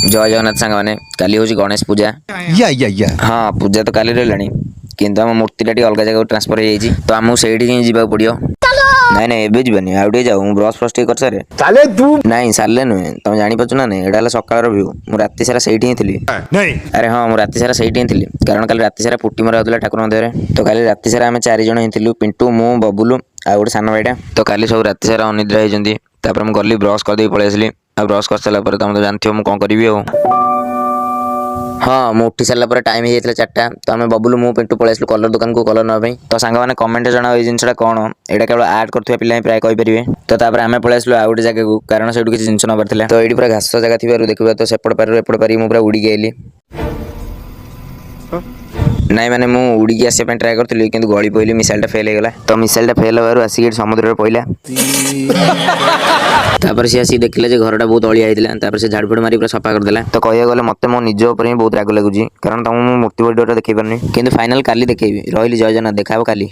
जय जगन्नाथ सांग मैंने काली हूँ गणेश पूजा। हाँ पूजा तो काली रहा किंतु आम मूर्तिटा टी अलग जगह ट्रांसफर हो जाएगी तो आमको से जावाक पड़ो। नाई नाई एबे जीवानी आउ टे जाऊ ब्रश फ्रश टे कर सारे साले तू नाई सारे नुहे तुम जापार ना नहीं एटा सकाल भ्यू मुझे राति सारा से थी। अरे हाँ मुझे राति सारा से थी कारण कल राति सारा पुटी मरा होता ठाकुर देहरे तो कल राति सारा आम 4 जन ही पिंटू मु बबुलू आ गोटे सान भाईटा तो कल सब राति सारा अनिद्रा होती मुझे गली ब्रश करदे पलि आसली आ ब्रश कर सारापर तुम तो जानते हो मुझे कौन करी। हाँ मुझे उठी सारापर टाइम हो जाता 4टा तो आम बबुलू मु पिंटू पलि आसलु कलर दुकान को कलर नापी तो सांग मैंने कमेंट जनाओ ये जिनसा कौन यहाँ केवल आर्ट कर पिला प्राय कहींपर तो आम पलि आसलु आ गोटे जगह कारण से किसी जिन नबार तो ये पूरा घास जगह थी देखा तो सेपट पार एपट पारी मुझे उड़ी आइली नाई मैंने मु उड़ी आसा ट्राए करी कि गली पड़ी मिसाइल फेल होगा तो मिसाइल फेल होवर आसिक समुद्र पड़ा तापर सी आसी देखिले घरटा बहुत अलिया होता से झाड़फुड़ मारी पूरा सफा करदेला तो कह गले मत मो निज उपर बहुत राग लगुच कारण तुमको मूर्ति वीडियो देखी पारनी कि फाइनाल काली देखेबी रही जय जगन्नाथ देखा काली।